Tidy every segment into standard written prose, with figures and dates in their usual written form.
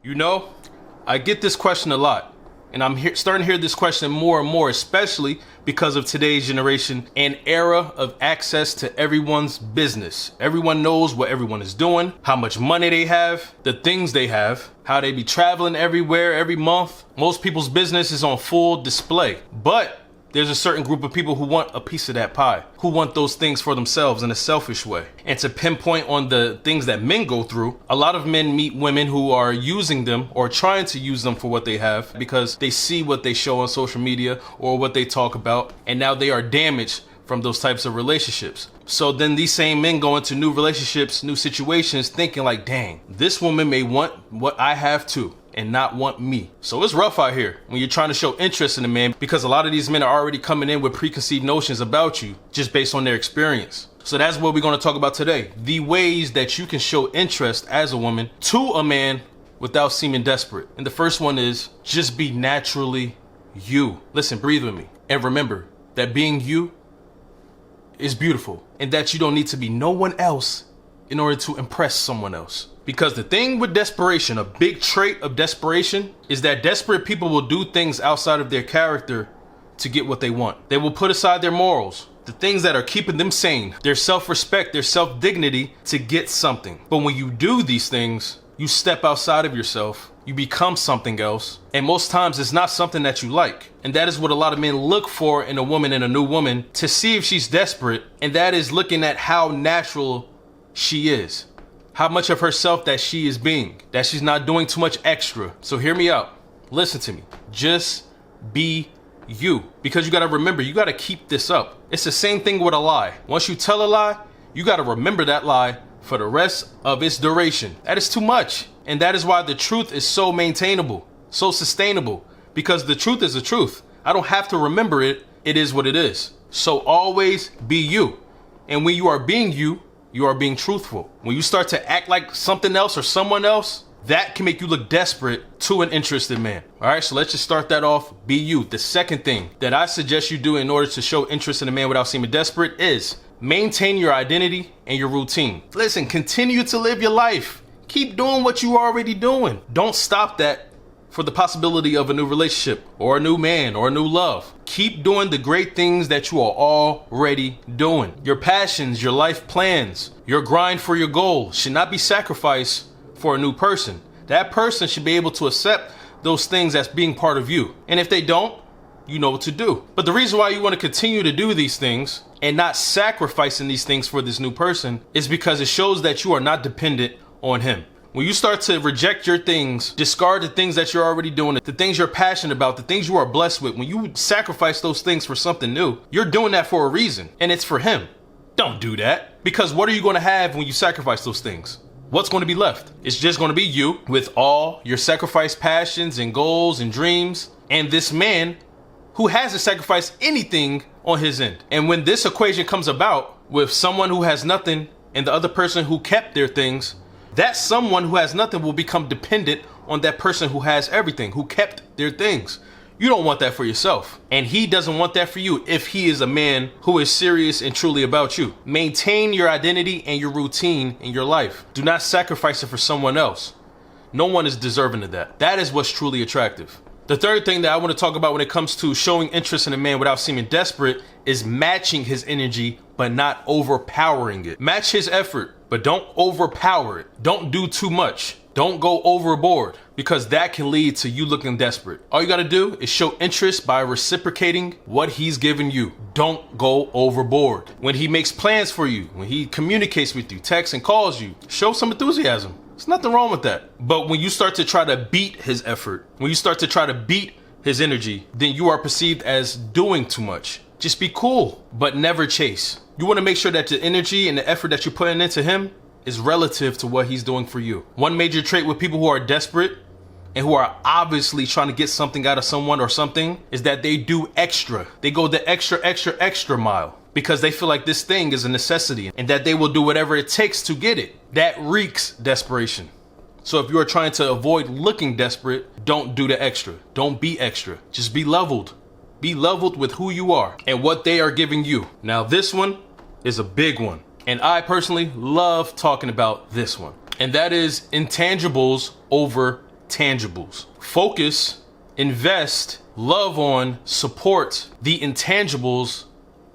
You know, I get this question a lot, and I'm starting to hear this question more and more, especially because of today's generation and era of access to everyone's business. Everyone knows what everyone is doing, how much money they have, the things they have, how they be traveling everywhere every month. Most people's business is on full display, but there's a certain group of people who want a piece of that pie, who want those things for themselves in a selfish way. And to pinpoint on the things that men go through, a lot of men meet women who are using them or trying to use them for what they have because they see what they show on social media or what they talk about, and now they are damaged from those types of relationships. So then these same men go into new relationships, new situations, thinking like, dang, this woman may want what I have too, and not want me. So it's rough out here when you're trying to show interest in a man, because a lot of these men are already coming in with preconceived notions about you just based on their experience. So that's what we're going to talk about today. The ways that you can show interest as a woman to a man without seeming desperate. And the first one is just be naturally you. Listen, breathe with me. And remember that being you is beautiful, and that you don't need to be no one else in order to impress someone else. Because the thing with desperation, a big trait of desperation, is that desperate people will do things outside of their character to get what they want. They will put aside their morals, the things that are keeping them sane, their self-respect, their self-dignity to get something. But when you do these things, you step outside of yourself, you become something else, and most times it's not something that you like. And that is what a lot of men look for in a woman, in a new woman, to see if she's desperate, and that is looking at how natural she is. How much of herself that she is being, that she's not doing too much extra. So hear me out. Listen to me. Just be you. Because you got to remember, you got to keep this up. It's the same thing with a lie. Once you tell a lie, you got to remember that lie for the rest of its duration. That is too much. And that is why the truth is so maintainable, so sustainable. Because the truth is the truth. I don't have to remember it. It is what it is. So always be you. And when you are being you, you are being truthful. When you start to act like something else or someone else, that can make you look desperate to an interested man. All right, so let's just start that off. Be you. The second thing that I suggest you do in order to show interest in a man without seeming desperate is maintain your identity and your routine. Listen, continue to live your life. Keep doing what you are already doing. Don't stop that for the possibility of a new relationship or a new man or a new love. Keep doing the great things that you are already doing. Your passions, your life plans, your grind for your goal should not be sacrificed for a new person. That person should be able to accept those things as being part of you. And if they don't, you know what to do. But the reason why you want to continue to do these things and not sacrificing these things for this new person is because it shows that you are not dependent on him. When you start to reject your things, discard the things that you're already doing, the things you're passionate about, the things you are blessed with, when you sacrifice those things for something new, you're doing that for a reason, and it's for him. Don't do that. Because what are you going to have when you sacrifice those things? What's going to be left? It's just going to be you with all your sacrificed passions and goals and dreams, and this man who hasn't sacrificed anything on his end. And when this equation comes about with someone who has nothing and the other person who kept their things, that someone who has nothing will become dependent on that person who has everything, who kept their things. You don't want that for yourself. And he doesn't want that for you if he is a man who is serious and truly about you. Maintain your identity and your routine in your life. Do not sacrifice it for someone else. No one is deserving of that. That is what's truly attractive. The third thing that I want to talk about when it comes to showing interest in a man without seeming desperate is matching his energy, but not overpowering it. Match his effort, but don't overpower it. Don't do too much. Don't go overboard, because that can lead to you looking desperate. All you gotta do is show interest by reciprocating what he's giving you. Don't go overboard. When he makes plans for you, when he communicates with you, texts and calls you, show some enthusiasm. There's nothing wrong with that. But when you start to try to beat his effort, when you start to try to beat his energy, then you are perceived as doing too much. Just be cool, but never chase. You want to make sure that the energy and the effort that you're putting into him is relative to what he's doing for you. One major trait with people who are desperate and who are obviously trying to get something out of someone or something is that they do extra. They go the extra mile because they feel like this thing is a necessity and that they will do whatever it takes to get it. That reeks desperation. So if you are trying to avoid looking desperate, don't do the extra. Don't be extra. Just be leveled. Be leveled with who you are and what they are giving you. Now this one is a big one. And I personally love talking about this one. And that is intangibles over tangibles. Focus, invest, love on, support the intangibles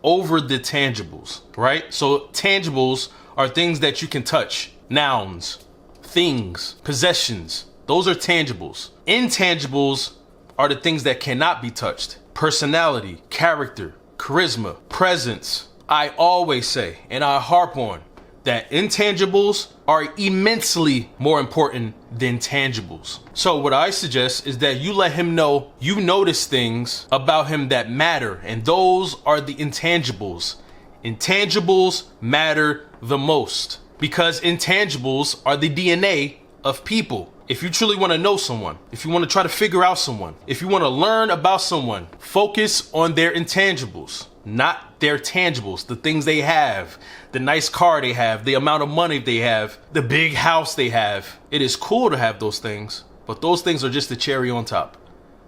over the tangibles, right? So tangibles are things that you can touch, nouns, things, possessions. Those are tangibles. Intangibles are the things that cannot be touched. Personality, character, charisma, presence. I always say, and I harp on, that intangibles are immensely more important than tangibles. So what I suggest is that you let him know you notice things about him that matter, and those are the intangibles. Intangibles matter the most because intangibles are the DNA of people. If you truly want to know someone, if you want to try to figure out someone, if you want to learn about someone, focus on their intangibles, not their tangibles, the things they have, the nice car they have, the amount of money they have, the big house they have. It is cool to have those things, but those things are just the cherry on top.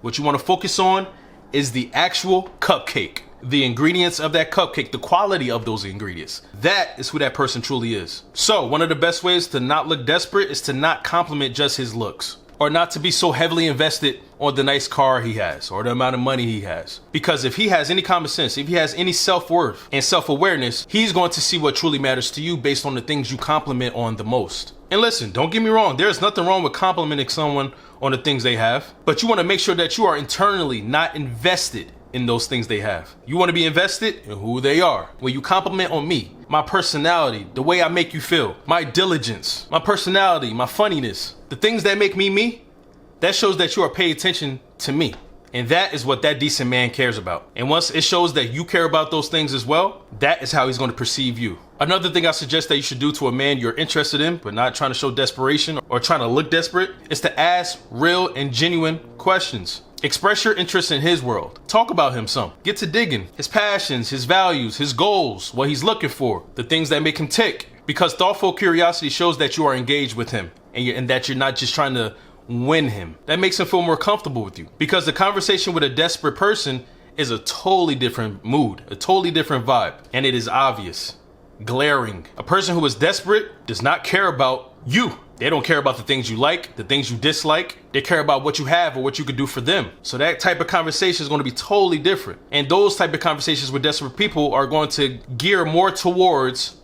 What you want to focus on is the actual cupcake, the ingredients of that cupcake, the quality of those ingredients. That is who that person truly is. So one of the best ways to not look desperate is to not compliment just his looks, or not to be so heavily invested on the nice car he has or the amount of money he has. Because if he has any common sense, if he has any self-worth and self-awareness, he's going to see what truly matters to you based on the things you compliment on the most. And listen, don't get me wrong, there's nothing wrong with complimenting someone on the things they have, but you want to make sure that you are internally not invested in those things they have. You want to be invested in who they are. When you compliment on me, my personality, the way I make you feel, my diligence, my personality, my funniness, the things that make me me, that shows that you are paying attention to me. And that is what that decent man cares about. And once it shows that you care about those things as well, that is how he's going to perceive you. Another thing I suggest that you should do to a man you're interested in, but not trying to show desperation or trying to look desperate, is to ask real and genuine questions. Express your interest in his world. Talk about him some. Get to digging. His passions, his values, his goals, what he's looking for, the things that make him tick. Because thoughtful curiosity shows that you are engaged with him and that you're not just trying to win him. That makes him feel more comfortable with you. Because the conversation with a desperate person is a totally different mood, a totally different vibe. And it is obvious, glaring. A person who is desperate does not care about you. They don't care about the things you like, the things you dislike. They care about what you have or what you could do for them. So that type of conversation is going to be totally different. And those type of conversations with desperate people are going to gear more towards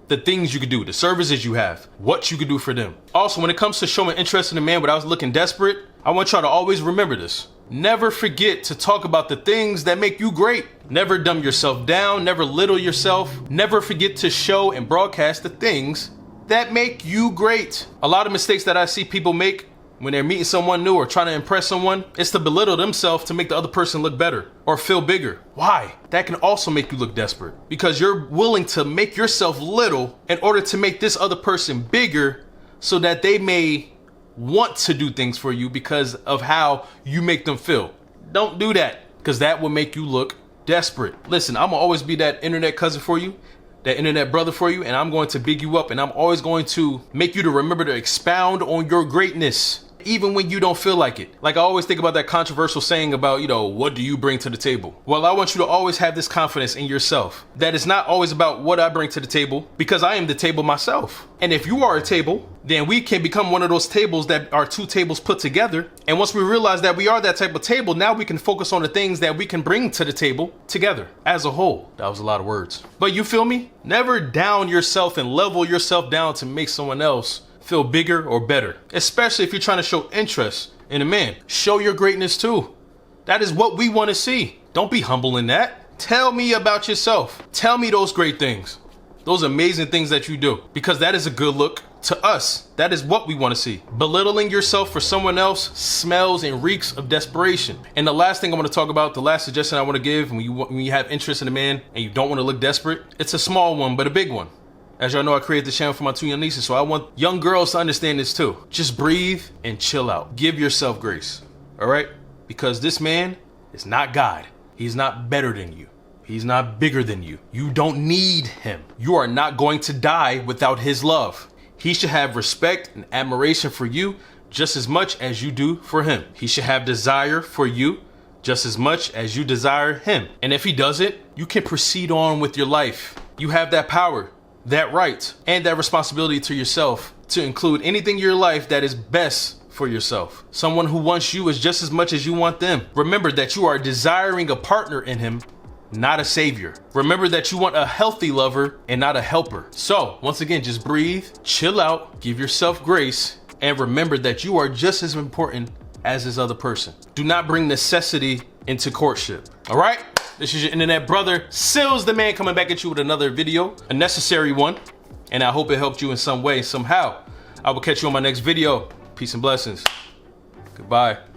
the things you could do, the services you have, what you could do for them. Also, when it comes to showing interest in a man without looking desperate, I want y'all to always remember this. Never forget to talk about the things that make you great. Never dumb yourself down, never little yourself. Never forget to show and broadcast the things that make you great. A lot of mistakes that I see people make when they're meeting someone new or trying to impress someone is to belittle themselves to make the other person look better or feel bigger. Why? That can also make you look desperate because you're willing to make yourself little in order to make this other person bigger so that they may want to do things for you because of how you make them feel. Don't do that because that will make you look desperate. Listen, I'm gonna always be that internet cousin for you, that internet brother for you, and I'm going to big you up, and I'm always going to make you to remember to expound on your greatness, even when you don't feel like it. Like I always think about that controversial saying about, what do you bring to the table? Well, I want you to always have this confidence in yourself that it's not always about what I bring to the table, because I am the table myself. And if you are a table, then we can become one of those tables that are two tables put together. And once we realize that we are that type of table, now we can focus on the things that we can bring to the table together as a whole. That was a lot of words. But you feel me? Never down yourself and level yourself down to make someone else feel bigger or better, especially if you're trying to show interest in a man. Show your greatness too. That is what we want to see. Don't be humble in that. Tell me about yourself. Tell me those great things, those amazing things that you do, because that is a good look to us. That is what we want to see. Belittling yourself for someone else smells and reeks of desperation. And the last thing I want to talk about, the last suggestion I want to give when you have interest in a man and you don't want to look desperate, it's a small one, but a big one. As y'all know, I created the channel for my 2 young nieces, so I want young girls to understand this too. Just breathe and chill out. Give yourself grace, all right? Because this man is not God. He's not better than you. He's not bigger than you. You don't need him. You are not going to die without his love. He should have respect and admiration for you just as much as you do for him. He should have desire for you just as much as you desire him. And if he doesn't, you can proceed on with your life. You have that power, that right, and that responsibility to yourself to include anything in your life that is best for yourself. Someone who wants you as just as much as you want them. Remember that you are desiring a partner in him, not a savior. Remember that you want a healthy lover and not a helper. So once again, just breathe, chill out, give yourself grace, and remember that you are just as important as this other person. Do not bring necessity into courtship. All right? This is your internet brother, Sealz the man, coming back at you with another video, a necessary one. And I hope it helped you in some way, somehow. I will catch you on my next video. Peace and blessings. Goodbye.